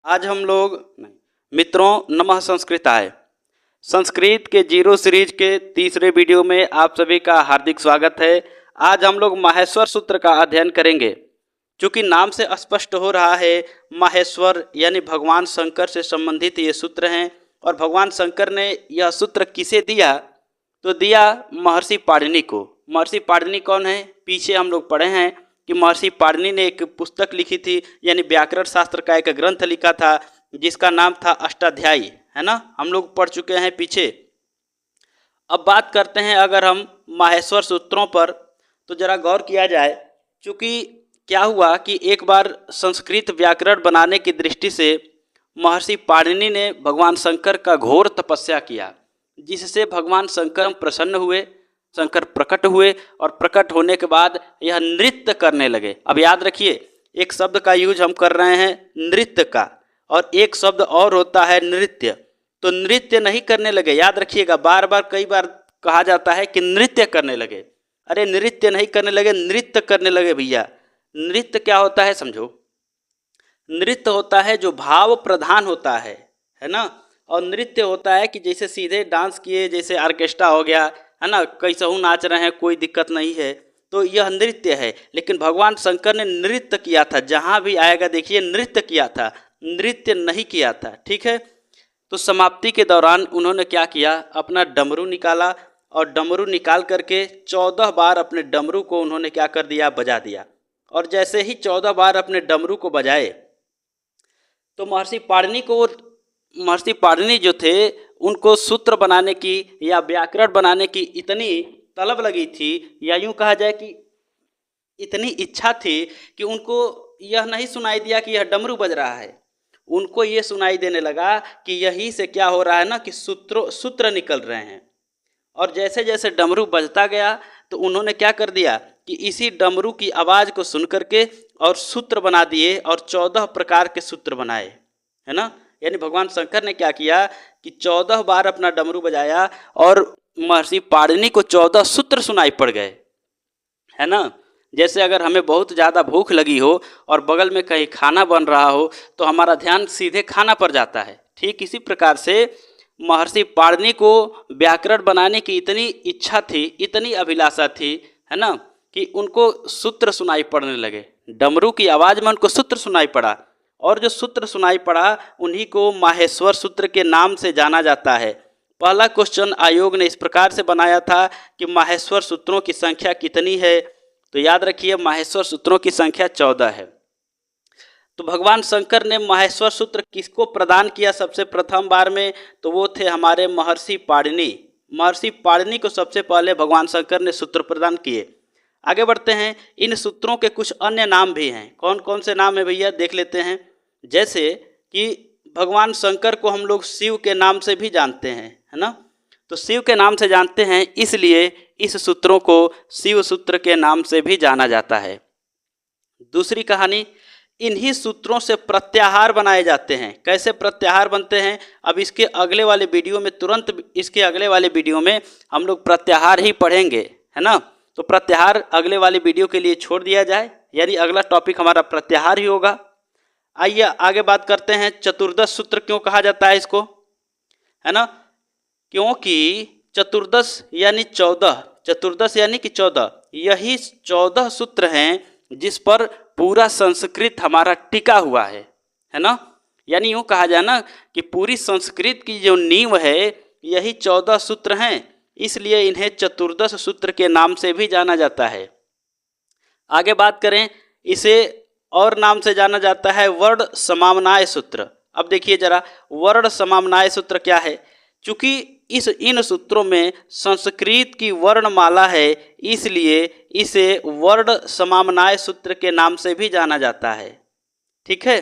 आज हम लोग मित्रों नमः संस्कृताय संस्कृत के जीरो सीरीज के तीसरे वीडियो में आप सभी का हार्दिक स्वागत है। आज हम लोग माहेश्वर सूत्र का अध्ययन करेंगे। चूँकि नाम से स्पष्ट हो रहा है माहेश्वर यानी भगवान शंकर से संबंधित ये सूत्र हैं और भगवान शंकर ने यह सूत्र किसे दिया तो दिया महर्षि पाणिनि को। महर्षि पाणिनि कौन है? पीछे हम लोग पढ़े हैं कि महर्षि पाणिनि ने एक पुस्तक लिखी थी यानी व्याकरण शास्त्र का एक ग्रंथ लिखा था जिसका नाम था अष्टाध्यायी, है ना। हम लोग पढ़ चुके हैं पीछे। अब बात करते हैं अगर हम माहेश्वर सूत्रों पर तो जरा गौर किया जाए। चूँकि क्या हुआ कि एक बार संस्कृत व्याकरण बनाने की दृष्टि से महर्षि पाणिनि ने भगवान शंकर का घोर तपस्या किया, जिससे भगवान शंकर प्रसन्न हुए, शंकर प्रकट हुए और प्रकट होने के बाद यह नृत्य करने लगे। अब याद रखिए, एक शब्द का यूज हम कर रहे हैं नृत्य का और एक शब्द और होता है नृत्य। तो नृत्य नहीं करने लगे, याद रखिएगा। बार बार कई बार कहा जाता है कि नृत्य करने लगे। अरे नृत्य नहीं करने लगे, नृत्य करने लगे भैया। नृत्य क्या होता है समझो। नृत्य होता है जो भाव प्रधान होता है ना। और नृत्य होता है कि जैसे सीधे डांस किए, जैसे ऑर्केस्ट्रा हो गया, है ना, कैसहू नाच रहे हैं, कोई दिक्कत नहीं है, तो यह नृत्य है। लेकिन भगवान शंकर ने नृत्य किया था, जहाँ भी आएगा देखिए नृत्य किया था, नृत्य नहीं किया था। ठीक है। तो समाप्ति के दौरान उन्होंने क्या किया, अपना डमरू निकाला और डमरू निकाल करके 14 बार अपने डमरू को उन्होंने क्या कर दिया, बजा दिया। और जैसे ही 14 बार अपने डमरू को बजाए तो महर्षि पाणिनि जो थे उनको सूत्र बनाने की या व्याकरण बनाने की इतनी तलब लगी थी, या यूँ कहा जाए कि इतनी इच्छा थी कि उनको यह नहीं सुनाई दिया कि यह डमरू बज रहा है। उनको ये सुनाई देने लगा कि यही से क्या हो रहा है ना कि सूत्र निकल रहे हैं। और जैसे जैसे डमरू बजता गया तो उन्होंने क्या कर दिया कि इसी डमरू की आवाज़ को सुन करके और सूत्र बना दिए और 14 प्रकार के सूत्र बनाए, है ना। यानी भगवान शंकर ने क्या किया कि 14 बार अपना डमरू बजाया और महर्षि पाणिनि को 14 सूत्र सुनाई पड़ गए, है ना। जैसे अगर हमें बहुत ज़्यादा भूख लगी हो और बगल में कहीं खाना बन रहा हो तो हमारा ध्यान सीधे खाना पर जाता है। ठीक इसी प्रकार से महर्षि पाणिनि को व्याकरण बनाने की इतनी इच्छा थी, इतनी अभिलाषा थी, है ना, कि उनको सूत्र सुनाई पड़ने लगे। डमरू की आवाज़ में उनको सूत्र सुनाई पड़ा और जो सूत्र सुनाई पड़ा उन्हीं को माहेश्वर सूत्र के नाम से जाना जाता है। पहला क्वेश्चन आयोग ने इस प्रकार से बनाया था कि माहेश्वर सूत्रों की संख्या कितनी है, तो याद रखिए माहेश्वर सूत्रों की संख्या 14 है। तो भगवान शंकर ने माहेश्वर सूत्र किसको प्रदान किया सबसे प्रथम बार में, तो वो थे हमारे महर्षि पाणिनि। महर्षि पाणिनि को सबसे पहले भगवान शंकर ने सूत्र प्रदान किए। आगे बढ़ते हैं। इन सूत्रों के कुछ अन्य नाम भी हैं। कौन कौन से नाम है भैया, देख लेते हैं। जैसे कि भगवान शंकर को हम लोग शिव के नाम से भी जानते हैं, है ना। तो शिव के नाम से जानते हैं, इसलिए इस सूत्रों को शिव सूत्र के नाम से भी जाना जाता है। दूसरी कहानी, इन्हीं सूत्रों से प्रत्याहार बनाए जाते हैं। कैसे प्रत्याहार बनते हैं, अब इसके अगले वाले वीडियो में, तुरंत इसके अगले वाले वीडियो में हम लोग प्रत्याहार ही पढ़ेंगे, है ना। तो प्रत्याहार अगले वाले वीडियो के लिए छोड़ दिया जाए, यानी अगला टॉपिक हमारा प्रत्याहार ही होगा। आइए आगे बात करते हैं। चतुर्दश सूत्र क्यों कहा जाता है इसको, है ना, क्योंकि चतुर्दश यानी 14, चतुर्दश यानी कि 14, यही 14 सूत्र हैं जिस पर पूरा संस्कृत हमारा टिका हुआ है ना। यानी यूँ कहा जाए ना कि पूरी संस्कृत की जो नींव है यही 14 सूत्र हैं, इसलिए इन्हें चतुर्दश सूत्र के नाम से भी जाना जाता है। आगे बात करें, इसे और नाम से जाना जाता है वर्ण समामनाय सूत्र। अब देखिए जरा, वर्ण समामनाय सूत्र क्या है। चूँकि इन सूत्रों में संस्कृत की वर्णमाला है, इसलिए इसे वर्ण समामनाय सूत्र के नाम से भी जाना जाता है। ठीक है,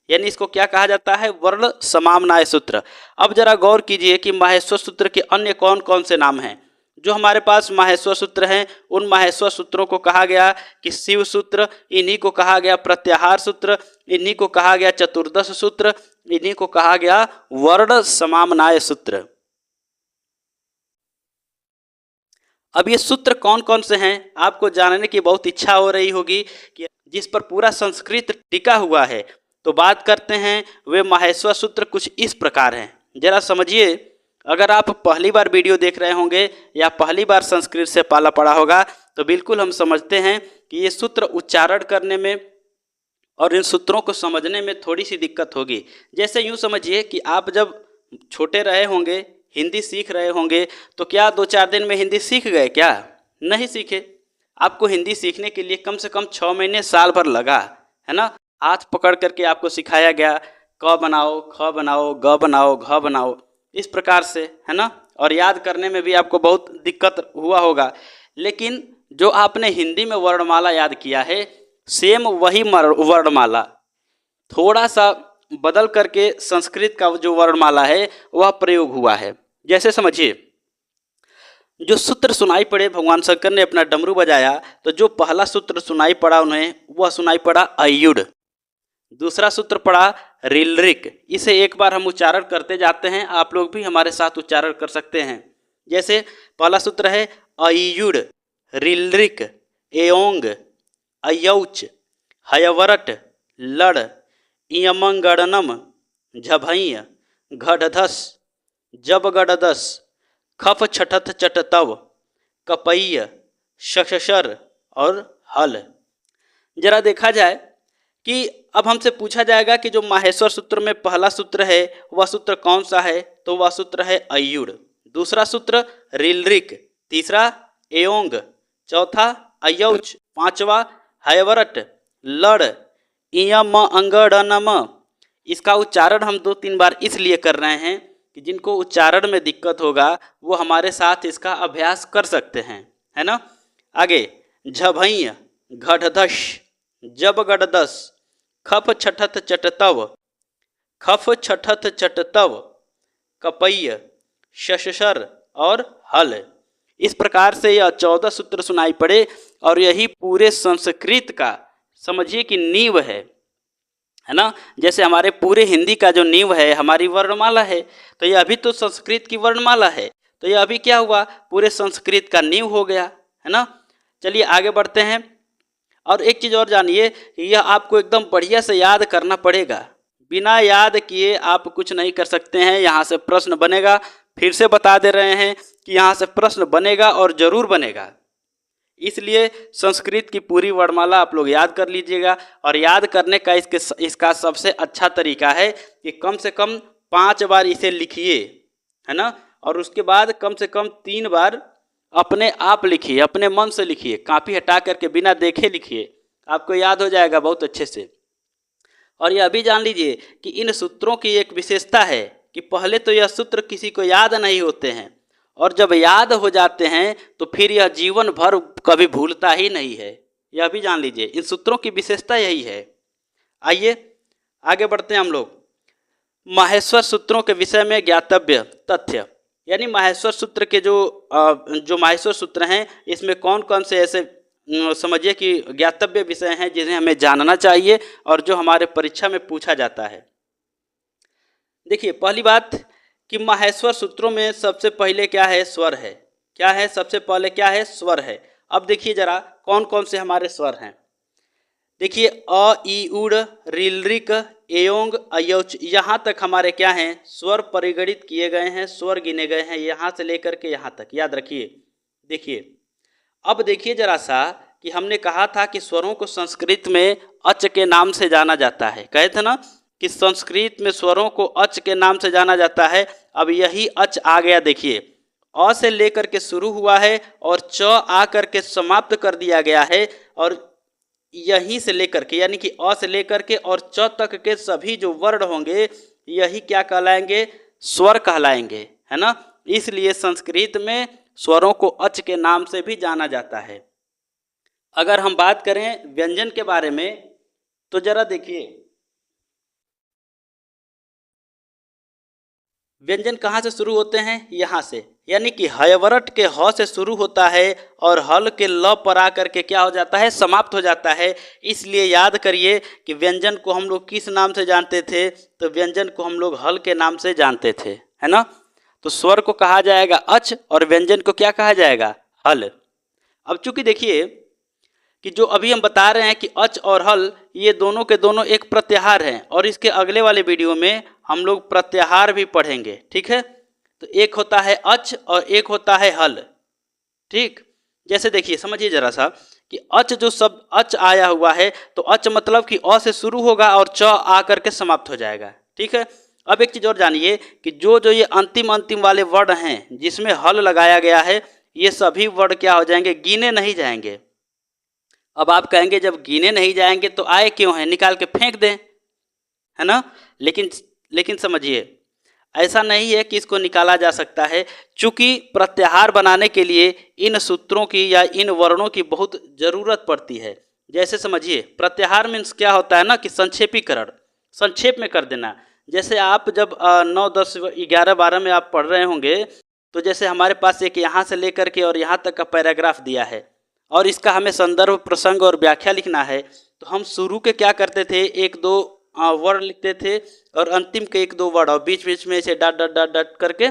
यानी इसको क्या कहा जाता है, वर्ण समामनाय सूत्र। अब जरा गौर कीजिए कि माहेश्वर सूत्र के अन्य कौन कौन से नाम हैं। जो हमारे पास माहेश्वर सूत्र हैं उन माहेश्वर सूत्रों को कहा गया कि शिव सूत्र, इन्हीं को कहा गया प्रत्याहार सूत्र, इन्हीं को कहा गया चतुर्दश सूत्र, इन्हीं को कहा गया वर्ण समामनाय सूत्र। अब ये सूत्र कौन कौन से हैं आपको जानने की बहुत इच्छा हो रही होगी कि जिस पर पूरा संस्कृत टिका हुआ है। तो बात करते हैं वे माहेश्वर सूत्र कुछ इस प्रकार हैं। जरा समझिए, अगर आप पहली बार वीडियो देख रहे होंगे या पहली बार संस्कृत से पाला पड़ा होगा तो बिल्कुल हम समझते हैं कि ये सूत्र उच्चारण करने में और इन सूत्रों को समझने में थोड़ी सी दिक्कत होगी। जैसे यूँ समझिए कि आप जब छोटे रहे होंगे, हिंदी सीख रहे होंगे, तो क्या 2-4 दिन में हिंदी सीख गए? क्या नहीं सीखे। आपको हिंदी सीखने के लिए कम से कम 6 महीने साल भर लगा, है ना। हाथ पकड़ करके आपको सिखाया गया, क बनाओ, ख बनाओ, ग बनाओ, घ बनाओ, इस प्रकार से, है ना। और याद करने में भी आपको बहुत दिक्कत हुआ होगा। लेकिन जो आपने हिंदी में वर्णमाला याद किया है, सेम वही वर्णमाला थोड़ा सा बदल करके संस्कृत का जो वर्णमाला है वह प्रयोग हुआ है। जैसे समझिए, जो सूत्र सुनाई पड़े, भगवान शंकर ने अपना डमरू बजाया तो जो पहला सूत्र सुनाई पड़ा उन्हें, वह सुनाई पड़ा अयुड। दूसरा सूत्र पड़ा रिलरिक। इसे एक बार हम उच्चारण करते जाते हैं, आप लोग भी हमारे साथ उच्चारण कर सकते हैं। जैसे पहला सूत्र है अयुड, रिलरिक, एओंग, अयौच, हयवरट, लड़, इयमंगड़नम, झभैय, घड़धस, जबगड़दस, खफ छठथ चटतव, कपैय, शशर और हल। जरा देखा जाए कि अब हमसे पूछा जाएगा कि जो माहेश्वर सूत्र में पहला सूत्र है वह सूत्र कौन सा है, तो वह सूत्र है अयुड। दूसरा सूत्र रिलरिक, तीसरा एओंग, चौथा अयौच, पांचवा हयवरट, लड़, इयम अंगड़नम। इसका उच्चारण हम 2-3 बार इसलिए कर रहे हैं कि जिनको उच्चारण में दिक्कत होगा वो हमारे साथ इसका अभ्यास कर सकते हैं, है ना। आगे झभैय, घड़धस, जबगड़दस, खफ छठथ चटतव, खफ छठथ चटतव, कपैय, शशर और हल। इस प्रकार से यह 14 सूत्र सुनाई पड़े और यही पूरे संस्कृत का समझिए कि नींव है ना। जैसे हमारे पूरे हिंदी का जो नींव है हमारी वर्णमाला है, तो यह अभी तो संस्कृत की वर्णमाला है, तो यह अभी क्या हुआ, पूरे संस्कृत का नींव हो गया, है ना। चलिए आगे बढ़ते हैं। और एक चीज़ और जानिए, यह आपको एकदम बढ़िया से याद करना पड़ेगा। बिना याद किए आप कुछ नहीं कर सकते हैं। यहाँ से प्रश्न बनेगा, फिर से बता दे रहे हैं कि यहाँ से प्रश्न बनेगा और ज़रूर बनेगा। इसलिए संस्कृत की पूरी वर्णमाला आप लोग याद कर लीजिएगा। और याद करने का इसका सबसे अच्छा तरीका है कि कम से कम 5 बार इसे लिखिए, है ना। और उसके बाद कम से कम 3 बार अपने आप लिखिए, अपने मन से लिखिए, कॉपी हटा करके बिना देखे लिखिए, आपको याद हो जाएगा बहुत अच्छे से। और यह भी जान लीजिए कि इन सूत्रों की एक विशेषता है कि पहले तो यह सूत्र किसी को याद नहीं होते हैं, और जब याद हो जाते हैं तो फिर यह जीवन भर कभी भूलता ही नहीं है। यह भी जान लीजिए, इन सूत्रों की विशेषता यही है। आइए आगे बढ़ते हैं हम लोग। माहेश्वर सूत्रों के विषय में ज्ञातव्य तथ्य, यानी माहेश्वर सूत्र के जो माहेश्वर सूत्र हैं इसमें कौन कौन से ऐसे समझिए कि ज्ञातव्य विषय हैं जिन्हें हमें जानना चाहिए और जो हमारे परीक्षा में पूछा जाता है। देखिए, पहली बात कि माहेश्वर सूत्रों में सबसे पहले क्या है, स्वर है। क्या है, सबसे पहले क्या है, स्वर है। अब देखिए जरा कौन कौन से हमारे स्वर हैं। देखिए अ, इ, उड़, रिलरिक, एओंग, अयौच, यहाँ तक हमारे क्या हैं, स्वर परिगणित किए गए हैं, स्वर गिने गए हैं, यहाँ से लेकर के यहाँ तक, याद रखिए। देखिए अब देखिए जरा सा कि हमने कहा था कि स्वरों को संस्कृत में अच के नाम से जाना जाता है। कहे थे ना कि संस्कृत में स्वरों को अच के नाम से जाना जाता है। अब यही अच आ गया। देखिए अ से लेकर के शुरू हुआ है और च आ करके समाप्त कर दिया गया है, और यहीं से लेकर के यानी कि अ से लेकर के और च तक के सभी जो वर्ण होंगे यही क्या कहलाएंगे, स्वर कहलाएंगे, है ना। इसलिए संस्कृत में स्वरों को अच के नाम से भी जाना जाता है। अगर हम बात करें व्यंजन के बारे में तो जरा देखिए, व्यंजन कहाँ से शुरू होते हैं, यहाँ से, यानी कि हयवरट के ह से शुरू होता है और हल के ल पर आकर के क्या हो जाता है, समाप्त हो जाता है। इसलिए याद करिए कि व्यंजन को हम लोग किस नाम से जानते थे, तो व्यंजन को हम लोग हल के नाम से जानते थे, है ना। तो स्वर को कहा जाएगा अच और व्यंजन को क्या कहा जाएगा, हल। अब चूंकि देखिए कि जो अभी हम बता रहे हैं कि अच और हल ये दोनों के दोनों एक प्रत्याहार हैं, और इसके अगले वाले वीडियो में हम लोग प्रत्याहार भी पढ़ेंगे। ठीक है, तो एक होता है अच और एक होता है हल। ठीक, जैसे देखिए समझिए जरा सा कि अच जो शब्द अच आया हुआ है, तो अच मतलब कि अ से शुरू होगा और च आ करके समाप्त हो जाएगा। ठीक है, अब एक चीज और जानिए कि जो जो ये अंतिम अंतिम वाले वर्ड हैं जिसमें हल लगाया गया है, ये सभी वर्ड क्या हो जाएंगे, गिने नहीं जाएंगे। अब आप कहेंगे जब गिने नहीं जाएंगे तो आए क्यों हैं, निकाल के फेंक दें, है ना। लेकिन लेकिन समझिए ऐसा नहीं है कि इसको निकाला जा सकता है, चूंकि प्रत्याहार बनाने के लिए इन सूत्रों की या इन वर्णों की बहुत ज़रूरत पड़ती है। जैसे समझिए प्रत्याहार मीन्स क्या होता है ना कि संक्षेपीकरण, संक्षेप में कर देना। जैसे आप जब 9, 10, 11, 12 में आप पढ़ रहे होंगे, तो जैसे हमारे पास एक यहाँ से लेकर के और यहाँ तक का पैराग्राफ दिया है और इसका हमें संदर्भ, प्रसंग और व्याख्या लिखना है, तो हम शुरू के क्या करते थे, एक दो वर्ड लिखते थे और अंतिम के एक दो वर्ड और बीच बीच में इसे डॉट डॉट डॉट डॉट करके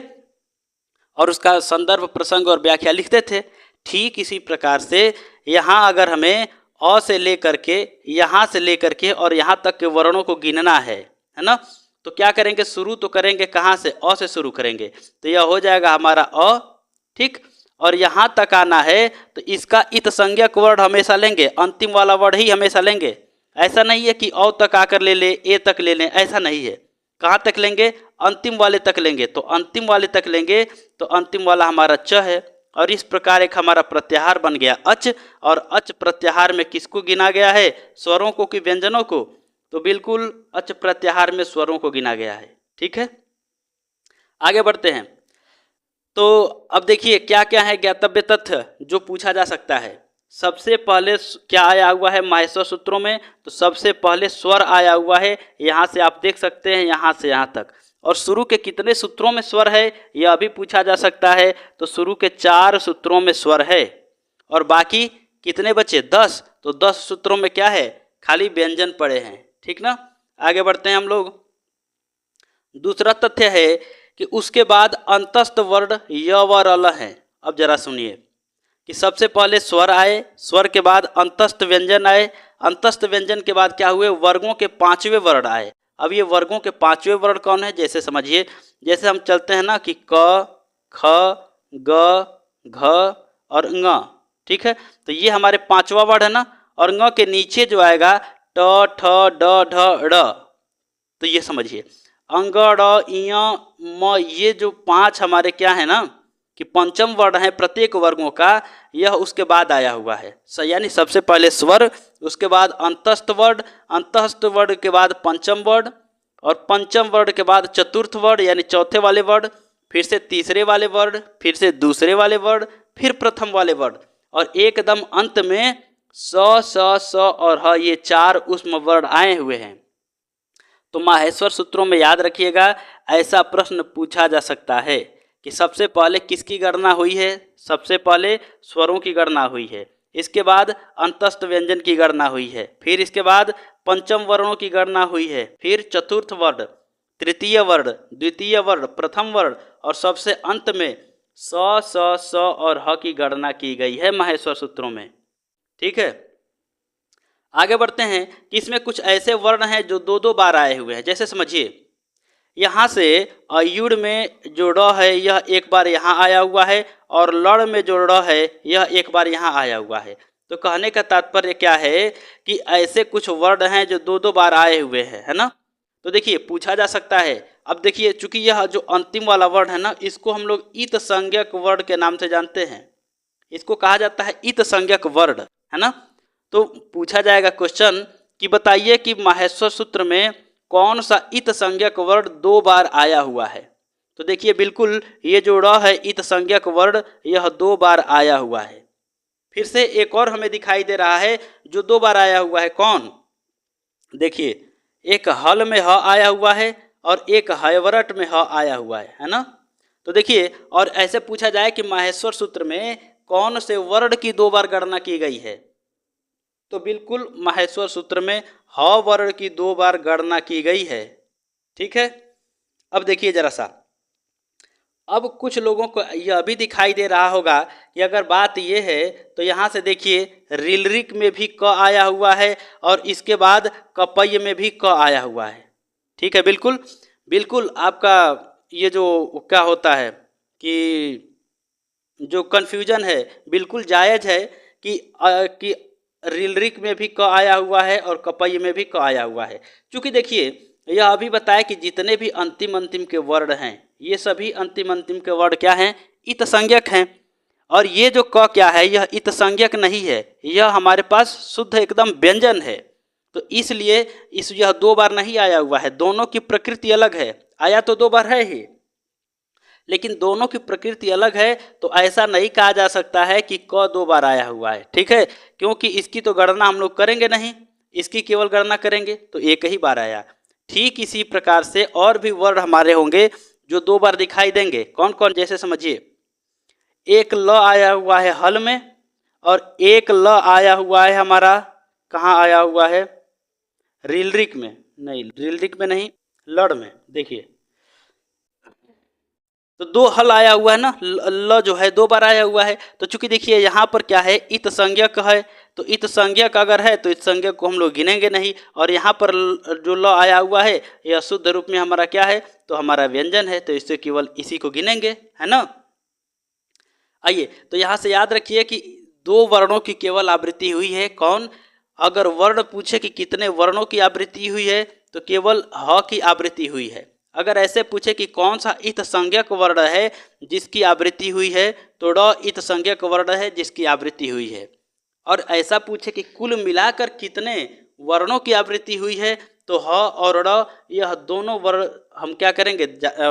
और उसका संदर्भ, प्रसंग और व्याख्या लिखते थे। ठीक इसी प्रकार से यहाँ अगर हमें अ से लेकर के, यहाँ से लेकर के और यहाँ तक के वर्णों को गिनना है ना, तो क्या करेंगे, शुरू तो करेंगे कहाँ से, अ से शुरू करेंगे, तो यह हो जाएगा हमारा अ। ठीक, और यहाँ तक आना है तो इसका इत संज्ञक वर्ड हमेशा लेंगे, अंतिम वाला वर्ड ही हमेशा लेंगे। ऐसा नहीं है कि औ तक आकर ले ले, ए तक ले लें, ऐसा नहीं है। कहाँ तक लेंगे, अंतिम वाले तक लेंगे, तो अंतिम वाले तक लेंगे तो अंतिम वाला हमारा च है। और इस प्रकार एक हमारा प्रत्याहार बन गया अच, और अच प्रत्याहार में किसको गिना गया है, स्वरों को कि व्यंजनों को, तो बिल्कुल अच प्रत्याहार में स्वरों को गिना गया है। ठीक है, आगे बढ़ते हैं। तो अब देखिए क्या क्या है ज्ञातव्य तथ्य जो पूछा जा सकता है। सबसे पहले क्या आया हुआ है माहेश्वर सूत्रों में, तो सबसे पहले स्वर आया हुआ है, यहाँ से आप देख सकते हैं यहाँ से यहाँ तक। और शुरू के कितने सूत्रों में स्वर है यह भी पूछा जा सकता है, तो शुरू के 4 सूत्रों में स्वर है और बाकी कितने बचे, 10, तो 10 सूत्रों में क्या है, खाली व्यंजन पड़े हैं। ठीक ना, आगे बढ़ते हैं हम लोग। दूसरा तथ्य है कि उसके बाद अंतस्थ वर्ण य व र है। अब जरा सुनिए कि सबसे पहले स्वर आए, स्वर के बाद अंतस्थ व्यंजन आए, अंतस्थ व्यंजन के बाद क्या हुए, वर्गों के 5वें वर्ण आए। अब ये वर्गों के 5वें वर्ण कौन है, जैसे समझिए, जैसे हम चलते हैं ना कि क, ख, ग, घ और ङ। ठीक है, तो ये हमारे 5वां वर्ण है ना, और ङ के नीचे जो आएगा ट, ठ, ड, ढ, ड़, तो ये समझिए अंग, ड़, इय, म, ये जो 5 हमारे क्या है ना कि पंचम वर्ण है प्रत्येक वर्गों का, यह उसके बाद आया हुआ है। यानी सबसे पहले स्वर, उसके बाद अंतस्थ वर्ण, अंतस्थ वर्ण के बाद पंचम वर्ण, और पंचम वर्ण के बाद चतुर्थ वर्ण यानी चौथे वाले वर्ण, फिर से तीसरे वाले वर्ण, फिर से दूसरे वाले वर्ण, फिर प्रथम वाले वर्ण, और एकदम अंत में स, स और ह, ये 4 उष्म वर्ण आए हुए हैं। तो माहेश्वर सूत्रों में याद रखिएगा ऐसा प्रश्न पूछा जा सकता है कि सबसे पहले किसकी गणना हुई है, सबसे पहले स्वरों की गणना हुई है, इसके बाद अंतस्थ व्यंजन की गणना हुई है, फिर इसके बाद पंचम वर्णों की गणना हुई है, फिर चतुर्थ वर्ण, तृतीय वर्ण, द्वितीय वर्ण, प्रथम वर्ण, और सबसे अंत में स और ह की गणना की गई है माहेश्वर सूत्रों में। ठीक है, आगे बढ़ते हैं कि इसमें कुछ ऐसे वर्ण हैं जो 2-2 बार आए हुए हैं। जैसे समझिए यहाँ से युड़ में जो ड़ है यह एक बार यहाँ आया हुआ है, और लड़ में जो ड़ है यह एक बार यहाँ आया हुआ है। तो कहने का तात्पर्य क्या है कि ऐसे कुछ वर्ण हैं जो 2-2 बार आए हुए हैं, है ना। तो देखिए पूछा जा सकता है। अब देखिए चूंकि यह जो अंतिम वाला वर्ण है ना, इसको हम लोग इत संज्ञक वर्ण के नाम से जानते हैं, इसको कहा जाता है इत संज्ञक वर्ण, है ना। तो पूछा जाएगा क्वेश्चन कि बताइए कि माहेश्वर सूत्र में कौन सा इत संज्ञक वर्ण 2 बार आया हुआ है। तो देखिए बिल्कुल ये जो ड़ है इत संज्ञक वर्ण यह 2 बार आया हुआ है। फिर से एक और हमें दिखाई दे रहा है जो 2 बार आया हुआ है, कौन, देखिए एक हल में ह आया हुआ है और एक हयवरट में ह आया हुआ है ना। तो देखिए और ऐसे पूछा जाए कि माहेश्वर सूत्र में कौन से वर्ण की 2 बार गणना की गई है, तो बिल्कुल माहेश्वर सूत्र में ह वर्ण की 2 बार गणना की गई है। ठीक है, अब देखिए जरा सा अब कुछ लोगों को यह भी दिखाई दे रहा होगा कि अगर बात यह है तो यहाँ से देखिए रिलरिक में भी क आया हुआ है और इसके बाद कपय में भी क आया हुआ है। ठीक है, बिल्कुल बिल्कुल आपका ये जो क्या होता है कि जो कन्फ्यूजन है बिल्कुल जायज़ है कि रिलरिक में भी क आया हुआ है और कपय में भी क आया हुआ है। क्योंकि देखिए यह अभी बताया कि जितने भी अंतिम अंतिम के वर्ड हैं ये सभी अंतिम अंतिम के वर्ड क्या हैं, इत संज्ञक हैं। और ये जो क क्या है यह इत संज्ञक नहीं है, यह हमारे पास शुद्ध एकदम व्यंजन है। तो इसलिए यह 2 बार नहीं आया हुआ है, दोनों की प्रकृति अलग है। आया तो 2 बार है ही, लेकिन दोनों की प्रकृति अलग है, तो ऐसा नहीं कहा जा सकता है कि क 2 बार आया हुआ है। ठीक है, क्योंकि इसकी तो गणना हम लोग करेंगे नहीं, इसकी केवल गणना करेंगे तो एक ही बार आया। ठीक इसी प्रकार से और भी वर्ड हमारे होंगे जो 2 बार दिखाई देंगे। कौन कौन, जैसे समझिए एक ल आया हुआ है हल में और एक ल आया हुआ है हमारा कहाँ आया हुआ है, रिलरिक में नहीं, रिलरिक में नहीं, लड़ में। देखिए तो 2 हल आया हुआ है ना, ल जो है 2 बार आया हुआ है। तो चूंकि देखिए यहाँ पर क्या है, इत संज्ञक है, तो इत संज्ञक अगर है तो इत संज्ञक को हम लोग गिनेंगे नहीं। और यहाँ पर जो ल आया हुआ है यह शुद्ध रूप में हमारा क्या है, तो हमारा व्यंजन है, तो इससे केवल इसी को गिनेंगे, है ना। आइए तो यहाँ से याद रखिए कि 2 वर्णों की केवल आवृत्ति हुई है। कौन, अगर वर्ण पूछे कि कितने वर्णों की आवृत्ति हुई है तो केवल ह की आवृत्ति हुई है। अगर ऐसे पूछे कि कौन सा इत संज्ञक वर्ण है जिसकी आवृत्ति हुई है तो ड इत संज्ञक वर्ण है जिसकी आवृत्ति हुई है। और ऐसा पूछे कि कुल मिलाकर कितने वर्णों की आवृत्ति हुई है तो ह और ड़ यह दोनों वर्ण हम क्या करेंगे,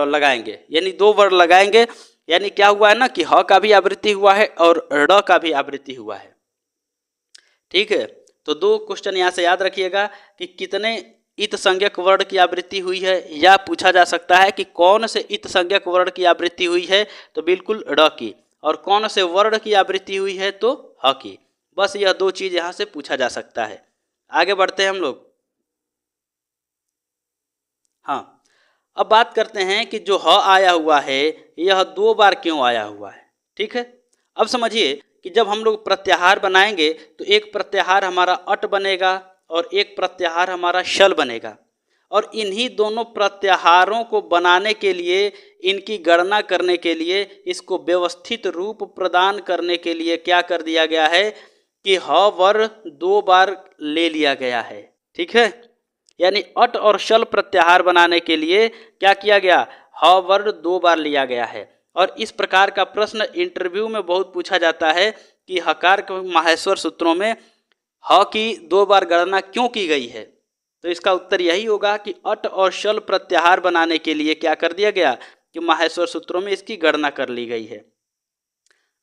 लगाएंगे, यानी 2 वर्ण लगाएंगे। यानी क्या हुआ है ना कि ह का भी आवृत्ति हुआ है और ड़ का भी आवृत्ति हुआ है। ठीक है, तो 2 क्वेश्चन यहाँ से याद रखिएगा कि कितने इत संज्ञक वर्ण की आवृत्ति हुई है, या पूछा जा सकता है कि कौन से इत संज्ञक वर्ण की आवृत्ति हुई है तो बिल्कुल ड़ की, और कौन से वर्ण की आवृत्ति हुई है तो ह की। बस यह 2 चीज यहाँ से पूछा जा सकता है। आगे बढ़ते हैं हम लोग। हाँ, अब बात करते हैं कि जो ह आया हुआ है यह 2 बार क्यों आया हुआ है। ठीक है, अब समझिए कि जब हम लोग प्रत्याहार बनाएंगे तो एक प्रत्याहार हमारा अट बनेगा और एक प्रत्याहार हमारा शल बनेगा। और इन्हीं दोनों प्रत्याहारों को बनाने के लिए, इनकी गणना करने के लिए, इसको व्यवस्थित रूप प्रदान करने के लिए क्या कर दिया गया है कि ह वर्ण 2 बार ले लिया गया है। ठीक है, यानी अट और शल प्रत्याहार बनाने के लिए क्या किया गया, ह वर्ण 2 बार लिया गया है। और इस प्रकार का प्रश्न इंटरव्यू में बहुत पूछा जाता है कि हकार के माहेश्वर सूत्रों में ह की 2 बार गणना क्यों की गई है। तो इसका उत्तर यही होगा कि अट और शल प्रत्याहार बनाने के लिए क्या कर दिया गया कि माहेश्वर सूत्रों में इसकी गणना कर ली गई है।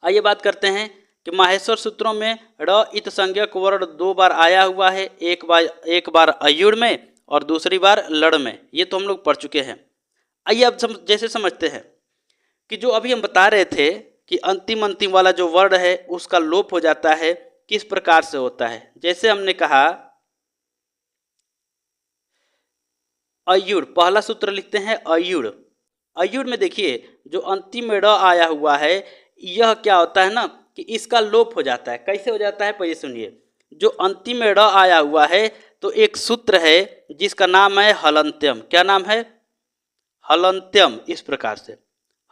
आइए बात करते हैं कि माहेश्वर सूत्रों में ड़ इत संज्ञक वर्ण 2 बार आया हुआ है, एक बार अयुड़ में और दूसरी बार लड़ में। ये तो हम लोग पढ़ चुके हैं। आइए अब जैसे समझते हैं कि जो अभी हम बता रहे थे कि अंतिम अंतिम वाला जो वर्ण है उसका लोप हो जाता है, किस प्रकार से होता है। जैसे हमने कहा अयुड़, पहला सूत्र लिखते हैं अयुड़। अयुड़ में देखिए जो अंतिम में ड़ आया हुआ है यह क्या होता है ना कि इसका लोप हो जाता है। कैसे हो जाता है, पहले सुनिए। जो अंतिम में ड़ आया हुआ है तो एक सूत्र है जिसका नाम है हलंत्यम। क्या नाम है, हलंत्यम। इस प्रकार से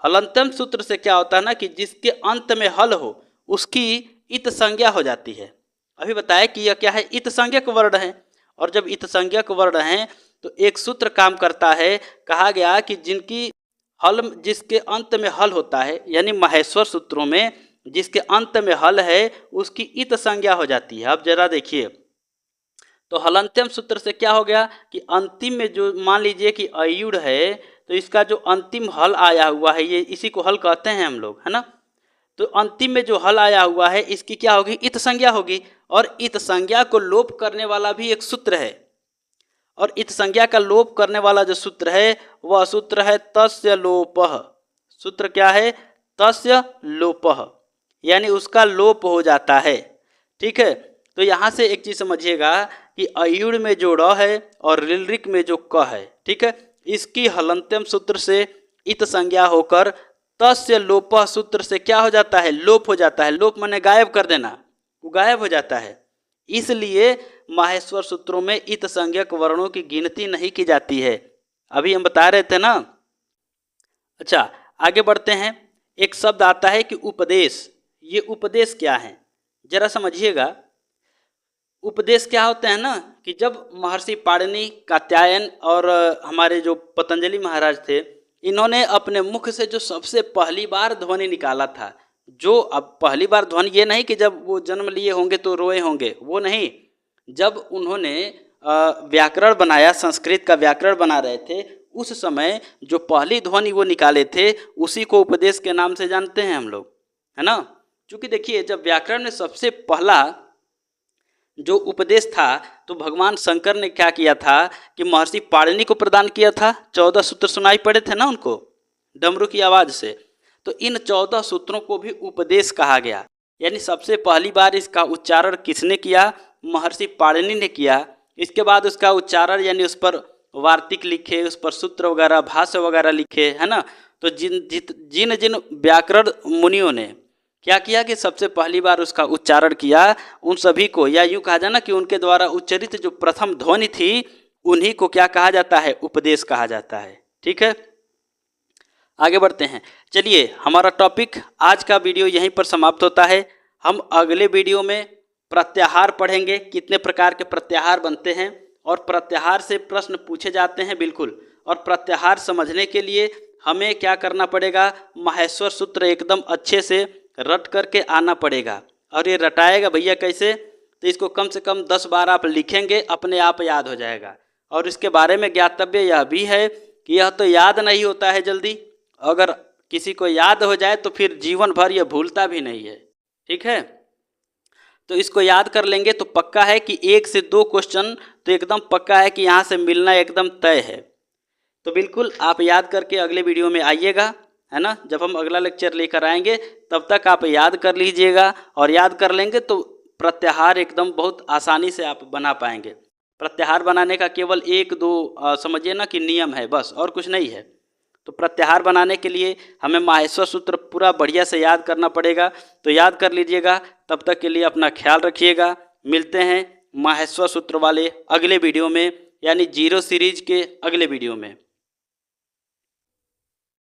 हलंत्यम सूत्र से क्या होता है ना कि जिसके अंत में हल हो उसकी इत संज्ञा हो जाती है। अभी बताया कि यह क्या है, इत संज्ञक वर्ण है। और जब इत संज्ञक वर्ण है तो एक सूत्र काम करता है। कहा गया कि जिसके अंत में हल होता है, यानी माहेश्वर सूत्रों में जिसके अंत में हल है उसकी इत संज्ञा हो जाती है। अब जरा देखिए तो हलंत्यम सूत्र से क्या हो गया कि अंतिम में जो मान लीजिए कि अयुड़ है तो इसका जो अंतिम हल आया हुआ है, ये इसी को हल कहते हैं हम लोग, है ना। तो अंतिम में जो हल आया हुआ है इसकी क्या होगी, इत संज्ञा होगी। और इत संज्ञा को लोप करने वाला भी एक सूत्र है। और इत संज्ञा का लोप करने वाला जो सूत्र है वह सूत्र है तस्य लोपः। सूत्र क्या है, तस्य लोपः, यानी उसका लोप हो जाता है। ठीक है, तो यहाँ से एक चीज समझिएगा कि अयुड़ में जो ड़ है और रिलरिक में जो क है, ठीक है, इसकी हलंत्यम सूत्र से इत संज्ञा होकर तस्य लोपः सूत्र से क्या हो जाता है, लोप हो जाता है। लोप माने गायब कर देना, वो गायब हो जाता है। इसलिए माहेश्वर सूत्रों में इत संज्ञक वर्णों की गिनती नहीं की जाती है। अभी हम बता रहे थे ना। अच्छा, आगे बढ़ते हैं। एक शब्द आता है कि उपदेश। ये उपदेश क्या है, जरा समझिएगा। उपदेश क्या होते हैं ना कि जब महर्षि पाणिनि, कात्यायन और हमारे जो पतंजलि महाराज थे, इन्होंने अपने मुख से जो सबसे पहली बार ध्वनि निकाला था, जो अब पहली बार ध्वनि ये नहीं कि जब वो जन्म लिए होंगे तो रोए होंगे, वो नहीं। जब उन्होंने व्याकरण बनाया, संस्कृत का व्याकरण बना रहे थे, उस समय जो पहली ध्वनि वो निकाले थे, उसी को उपदेश के नाम से जानते हैं हम लोग, है ना। क्योंकि देखिए, जब व्याकरण में सबसे पहला जो उपदेश था तो भगवान शंकर ने क्या किया था कि महर्षि पाणिनि को प्रदान किया था। 14 सूत्र सुनाई पड़े थे ना उनको डमरू की आवाज़ से। तो इन 14 सूत्रों को भी उपदेश कहा गया। यानी सबसे पहली बार इसका उच्चारण किसने किया, महर्षि पाणिनि ने किया। इसके बाद उसका उच्चारण यानी उस पर वार्तिक लिखे, उस पर सूत्र वगैरह, भाष्य वगैरह लिखे, है ना। तो जिन जिन व्याकरण मुनियों ने क्या किया कि सबसे पहली बार उसका उच्चारण किया, उन सभी को, या यूँ कहा जाए ना कि उनके द्वारा उच्चरित जो प्रथम ध्वनि थी, उन्हीं को क्या कहा जाता है, उपदेश कहा जाता है। ठीक है, आगे बढ़ते हैं। चलिए, हमारा टॉपिक आज का वीडियो यहीं पर समाप्त होता है। हम अगले वीडियो में प्रत्याहार पढ़ेंगे, कितने प्रकार के प्रत्याहार बनते हैं और प्रत्याहार से प्रश्न पूछे जाते हैं, बिल्कुल। और प्रत्याहार समझने के लिए हमें क्या करना पड़ेगा, माहेश्वर सूत्र एकदम अच्छे से रट करके आना पड़ेगा। और ये रटाएगा भैया कैसे, तो इसको कम से कम 10 बार आप लिखेंगे, अपने आप याद हो जाएगा। और इसके बारे में ज्ञातव्य यह भी है कि यह तो याद नहीं होता है जल्दी, अगर किसी को याद हो जाए तो फिर जीवन भर यह भूलता भी नहीं है। ठीक है, तो इसको याद कर लेंगे तो पक्का है कि 1 से 2 क्वेश्चन तो एकदम पक्का है कि यहाँ से मिलना एकदम तय है। तो बिल्कुल आप याद करके अगले वीडियो में आइएगा, है ना। जब हम अगला लेक्चर लेकर आएंगे तब तक आप याद कर लीजिएगा, और याद कर लेंगे तो प्रत्याहार एकदम बहुत आसानी से आप बना पाएंगे। प्रत्याहार बनाने का केवल 1-2 समझिए ना कि नियम है, बस, और कुछ नहीं है। तो प्रत्याहार बनाने के लिए हमें माहेश्वर सूत्र पूरा बढ़िया से याद करना पड़ेगा। तो याद कर लीजिएगा। तब तक के लिए अपना ख्याल रखिएगा। मिलते हैं माहेश्वर सूत्र वाले अगले वीडियो में, यानी 0 सीरीज के अगले वीडियो में।